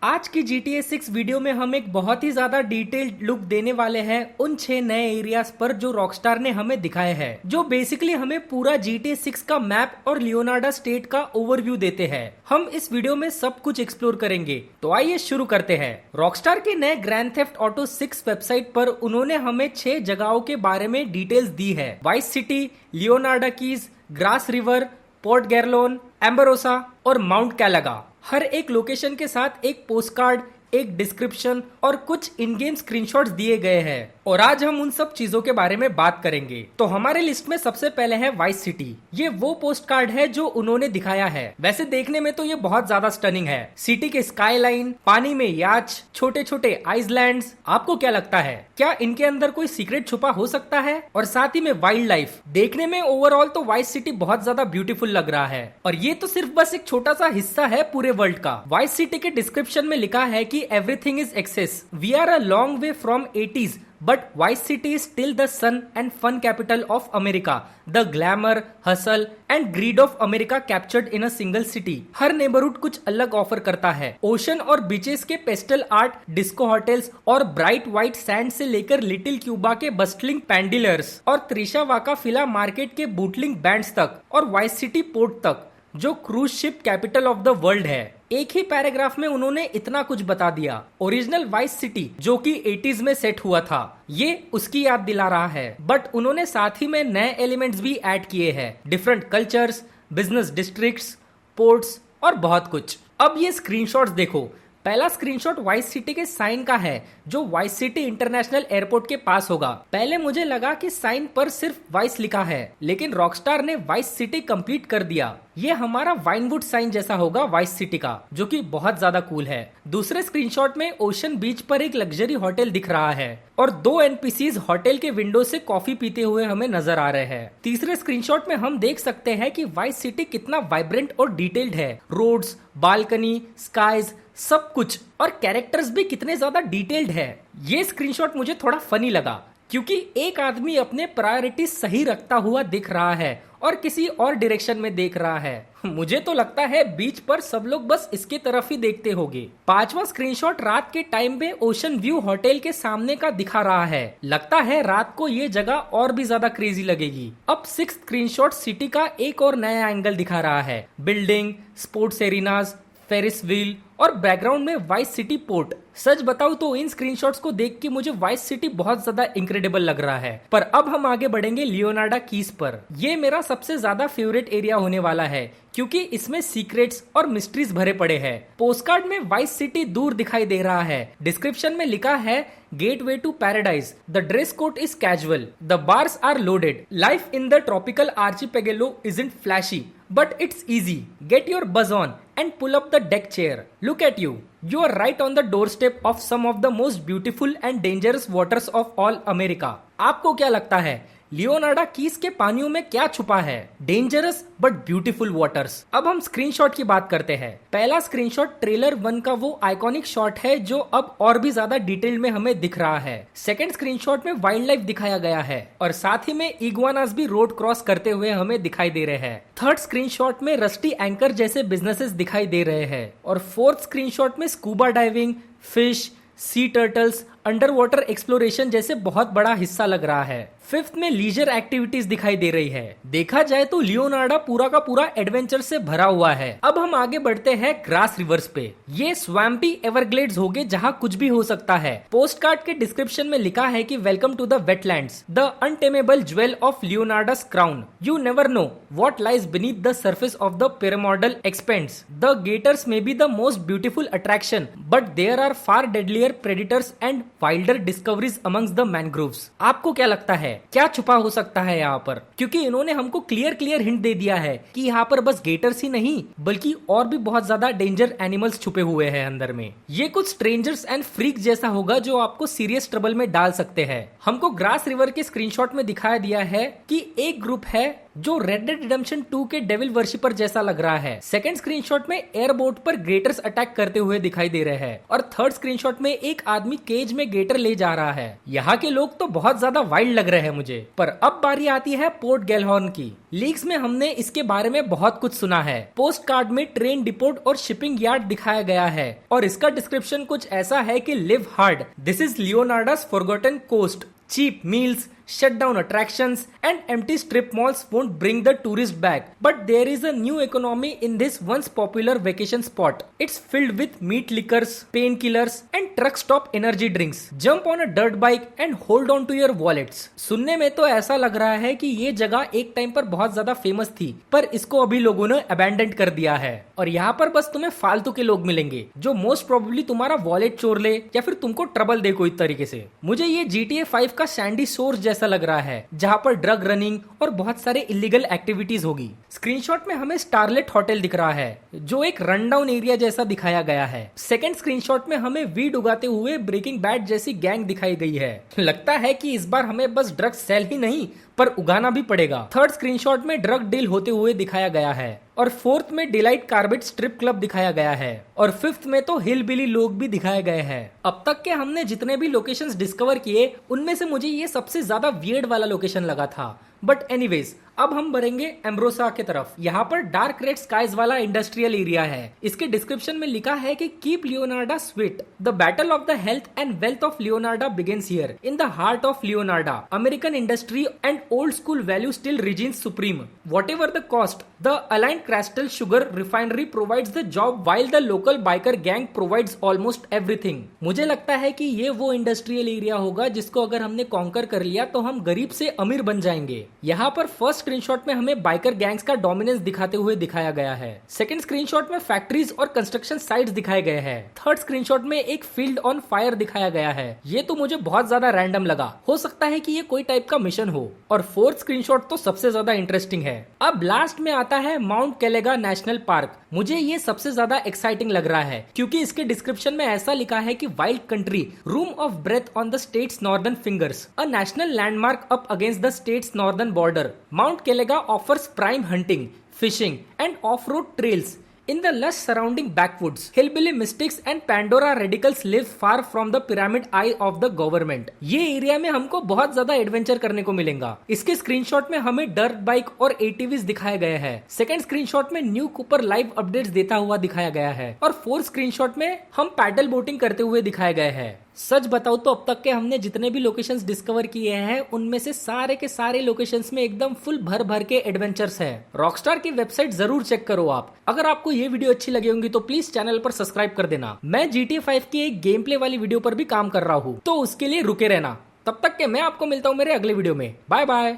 आज की GTA 6 video में हम एक बहुत ही ज्यादा डिटेल्ड लुक देने वाले हैं उन 6 नए एरियाज पर जो रॉकस्टार ने हमें दिखाए हैं, जो बेसिकली हमें पूरा GTA 6 का मैप और लियोनार्डा स्टेट का ओवरव्यू देते हैं। हम इस वीडियो में सब कुछ एक्सप्लोर करेंगे, तो आइए शुरू करते हैं। रॉकस्टार के नए ग्रैंड थेफ्ट ऑटो 6 वेबसाइट पर उन्होंने हमें 6 जगहों के बारे में डिटेल्स दी है। Vice City, Leonida Keys, Grass River, Port Gellhorn, Ambrosia और माउंट कैलागा। हर एक लोकेशन के साथ एक पोस्टकार्ड, एक डिस्क्रिप्शन और कुछ इन गेम स्क्रीनशॉट्स दिए गए हैं, और आज हम उन सब चीजों के बारे में बात करेंगे। तो हमारे लिस्ट में सबसे पहले है वाइस सिटी। ये वो पोस्ट कार्ड है जो उन्होंने दिखाया है। वैसे देखने में तो ये बहुत ज्यादा स्टनिंग है। सिटी के स्काईलाइन, पानी में याच, छोटे छोटे आइसलैंड्स। आपको क्या लगता है, क्या इनके अंदर कोई सीक्रेट छुपा हो सकता है? और साथ ही में वाइल्ड लाइफ। देखने में ओवरऑल तो वाइस सिटी बहुत ज्यादा ब्यूटीफुल लग रहा है, और ये तो सिर्फ बस एक छोटा सा हिस्सा है पूरे वर्ल्ड का। वाइस सिटी के डिस्क्रिप्शन में लिखा है कि everything is excess. We are a long way from 80s, but Vice City is still the sun and fun capital of America. The glamour, hustle and greed of America captured in a single city. Her neighbourhood कुछ अलग offer करता है। Ocean और beaches के pastel art, disco hotels और bright white sand से लेकर little Cuba के बस्टलिंग पैंडिलर्स और त्रिशा वाका फिला मार्केट के बूटलिंग बैंड्स तक, और वाइस सिटी पोर्ट तक, जो cruise ship capital of the world है। एक ही पैराग्राफ में उन्होंने इतना कुछ बता दिया। ओरिजिनल वाइस सिटी जो कि 80s में सेट हुआ था, ये उसकी याद दिला रहा है, बट उन्होंने साथ ही में नए एलिमेंट्स भी ऐड किए हैं। Different cultures, business districts, ports और बहुत कुछ। अब ये स्क्रीनशॉट्स देखो। पहला स्क्रीनशॉट वाइस सिटी के साइन का है, जो वाइस सिटी इंटरनेशनल एयरपोर्ट के पास होगा। पहले मुझे लगा कि साइन पर सिर्फ वाइस लिखा है, लेकिन रॉकस्टार ने वाइस सिटी कंप्लीट कर दिया। ये हमारा वाइनवुड साइन जैसा होगा वाइस सिटी का, जो कि बहुत ज्यादा कूल है। दूसरे स्क्रीनशॉट में ओशन बीच पर एक लग्जरी होटल दिख रहा है, और 2 एनपीसीज होटल के विंडो से कॉफी पीते हुए हमें नजर आ रहे हैं। तीसरे स्क्रीनशॉट में हम देख सकते हैं कि वाइस सिटी कितना वाइब्रेंट और डिटेल्ड है। रोड्स, बालकनी, स्काईज, सब कुछ, और कैरेक्टर्स भी कितने ज्यादा डिटेल्ड है। ये स्क्रीनशॉट मुझे थोड़ा फनी लगा, क्योंकि एक आदमी अपने प्रायोरिटी सही रखता हुआ दिख रहा है और किसी और डायरेक्शन में देख रहा है। मुझे तो लगता है बीच पर सब लोग बस इसके तरफ ही देखते होंगे। पांचवा स्क्रीनशॉट रात के टाइम पे ओशन व्यू होटल के सामने का दिखा रहा है। लगता है रात को ये जगह और भी ज्यादा क्रेजी लगेगी। अब 6th स्क्रीनशॉट सिटी का एक और नया एंगल दिखा रहा है। Building, sports arenas, Ferris wheel और बैकग्राउंड में वाइस सिटी पोर्ट। सच बताऊं तो इन स्क्रीनशॉट्स को देख के मुझे वाइस सिटी बहुत ज्यादा इंक्रेडिबल लग रहा है। पर अब हम आगे बढ़ेंगे लियोनार्डा कीज पर। ये मेरा सबसे ज्यादा फेवरेट एरिया होने वाला है, क्योंकि इसमें सीक्रेट्स और मिस्ट्रीज भरे पड़े हैं। पोस्टकार्ड में वाइस सिटी दूर दिखाई दे रहा है। डिस्क्रिप्शन में लिखा है, gateway to paradise, the dress code is casual, the bars are loaded, life in the tropical archipelago isn't flashy, but it's easy. Get your buzz on and pull up the deck chair. Look at you. You are right on the doorstep of some of the most beautiful and dangerous waters of all America. आपको क्या लगता है, लियोनार्डा keys के पानियों में क्या छुपा है? Dangerous but beautiful waters. अब हम स्क्रीनशॉट की बात करते हैं। पहला स्क्रीनशॉट ट्रेलर 1 का वो आइकॉनिक शॉट है, जो अब और भी ज्यादा डिटेल में हमें दिख रहा है। सेकंड स्क्रीनशॉट में वाइल्ड लाइफ दिखाया गया है, और साथ ही में इग्वानास भी रोड क्रॉस करते हुए हमें दिखाई दे रहे हैं। थर्ड स्क्रीनशॉट में रस्टी एंकर जैसे बिजनेसेस दिखाई दे रहे हैं, और फोर्थ स्क्रीनशॉट में स्कूबा डाइविंग, फिश, सी टर्टल्स, अंडर वाटर एक्सप्लोरेशन जैसे बहुत बड़ा हिस्सा लग रहा है। फिफ्थ में लीजर एक्टिविटीज दिखाई दे रही है। देखा जाए तो लियोनार्डा पूरा का पूरा एडवेंचर से भरा हुआ है। अब हम आगे बढ़ते हैं ग्रास रिवर्स पे। ये स्वैम्पी एवरग्लेड्स होंगे जहाँ कुछ भी हो सकता है। पोस्ट कार्ड के डिस्क्रिप्शन में लिखा है कि welcome to the wetlands, the untameable jewel of Leonida's crown. You never know what lies beneath the surface of the pyramidal expanse. The gators may be the most beautiful attraction, but there are far deadlier predators and wilder discoveries amongst the mangroves. आपको क्या लगता है, क्या छुपा हो सकता है यहाँ पर? क्योंकि इन्होंने हमको क्लियर हिंट दे दिया है कि यहाँ पर बस गेटर्स ही नहीं, बल्कि और भी बहुत ज्यादा डेंजर एनिमल्स छुपे हुए हैं अंदर में। ये कुछ स्ट्रेंजर्स एंड फ्रीक जैसा होगा, जो आपको सीरियस ट्रबल में डाल सकते हैं। हमको ग्रास रिवर के स्क्रीनशॉट में दिखाया दिया है कि एक ग्रुप है जो रेड डेड रिडेम्पशन 2 के डेविल वर्शिपर जैसा लग रहा है। सेकंड स्क्रीनशॉट में एयरबोट पर ग्रेटर्स अटैक करते हुए दिखाई दे रहे हैं, और थर्ड स्क्रीनशॉट में एक आदमी केज में गेटर ले जा रहा है। यहाँ के लोग तो बहुत ज्यादा वाइल्ड लग रहे है मुझे। पर अब बारी आती है पोर्ट गैलहॉर्न की। लीक्स में हमने इसके बारे में बहुत कुछ सुना है। पोस्ट कार्ड में ट्रेन डिपोट और शिपिंग यार्ड दिखाया गया है और इसका डिस्क्रिप्शन कुछ ऐसा है कि live hard, this is Leonida's forgotten coast, cheap meals, shut down attractions and empty strip malls won't bring the tourist back. But there is a new economy in this once popular vacation spot. It's filled with meat liquors, painkillers and truck stop energy drinks. Jump on a dirt bike and hold on to your wallets. सुनने में तो ऐसा लग रहा है कि ये जगह एक टाइम पर बहुत ज्यादा फेमस थी, पर इसको अभी लोगों ने अबैंडन कर दिया है और यहाँ पर बस तुम्हें फालतू के लोग मिलेंगे जो मोस्ट प्रोबेबली तुम्हारा वॉलेट चोर ले या फिर तुमको ट्रबल दे कोई तरीके से। मुझे ये GTA 5 का सैंडी सोर्स जैसा लग रहा है जहां पर ड्रग रनिंग और बहुत सारे इलीगल एक्टिविटीज होगी। स्क्रीनशॉट में हमें स्टारलेट होटल दिख रहा है जो एक रन डाउन एरिया जैसा दिखाया गया है। सेकंड स्क्रीनशॉट में हमें वीड उगाते हुए ब्रेकिंग बैड जैसी गैंग दिखाई गई है। लगता है कि इस बार हमें बस ड्रग सेल ही नहीं पर उगाना भी पड़ेगा। थर्ड स्क्रीनशॉट में ड्रग डील होते हुए दिखाया गया है और फोर्थ में डिलाइट कार्बेट स्ट्रिप क्लब दिखाया गया है और फिफ्थ में तो हिल बिली लोग भी दिखाए गए हैं। अब तक के हमने जितने भी लोकेशंस डिस्कवर किए उनमें से मुझे ये सबसे ज्यादा वियर्ड वाला लोकेशन लगा था। बट एनीवेज अब हम बढ़ेंगे एम्ब्रोसा के तरफ। यहाँ पर डार्क रेड स्काइज वाला इंडस्ट्रियल एरिया है। इसके डिस्क्रिप्शन में लिखा है कि keep Leonida sweet, the battle of the health and wealth of Leonida begins here in the heart of Leonida, American industry and old school value still reigns supreme, whatever the cost the Allied Crystal Sugar Refinery provides the job while the local biker gang provides almost everything. मुझे लगता है कि ये वो industrial area होगा जिसको अगर हमने कॉन्कर कर लिया तो हम गरीब से अमीर बन जाएंगे। यहाँ पर फर्स्ट स्क्रीनशॉट में हमें बाइकर गैंग्स का डोमिनेंस दिखाते हुए दिखाया गया है। सेकंड स्क्रीनशॉट में फैक्ट्रीज और कंस्ट्रक्शन साइट्स दिखाए गए हैं। थर्ड स्क्रीनशॉट में एक फील्ड ऑन फायर दिखाया गया है। ये तो मुझे बहुत ज्यादा रैंडम लगा, हो सकता है कि ये कोई टाइप का मिशन हो। और फोर्थ स्क्रीनशॉट तो सबसे ज्यादा इंटरेस्टिंग है। अब लास्ट में आता है माउंट केलेगा नेशनल पार्क। मुझे ये सबसे ज्यादा एक्साइटिंग लग रहा है क्योंकि इसके डिस्क्रिप्शन में ऐसा लिखा है कि wild country, room of breath on the states northern fingers, a national landmark up against the states northern border. Mount Kelega offers prime hunting, fishing and off-road trails in the lush surrounding backwoods. Hillbilly mystics and Pandora radicals live far from the pyramid eye of the government. ये area में हमको बहुत ज्यादा adventure करने को मिलेगा। इसके screenshot में हमें डर्ट बाइक और एटीवीज दिखाए गए हैं। सेकंड स्क्रीनशॉट में न्यू कूपर लाइव अपडेट्स देता हुआ दिखाया गया है और फोर्थ स्क्रीनशॉट में हम पैडल बोटिंग करते हुए दिखाए गए हैं। सच बताऊं तो अब तक के हमने जितने भी लोकेशंस डिस्कवर किए हैं उनमें से सारे के सारे लोकेशंस में एकदम फुल भर भर के एडवेंचर्स हैं। रॉकस्टार की वेबसाइट जरूर चेक करो आप। अगर आपको ये वीडियो अच्छी लगी होंगी तो प्लीज चैनल पर सब्सक्राइब कर देना। मैं GTA 5 की एक गेम प्ले वाली वीडियो पर भी काम कर रहा हूँ तो उसके लिए रुके रहना। तब तक के मैं आपको मिलता हूँ मेरे अगले वीडियो में। Bye bye.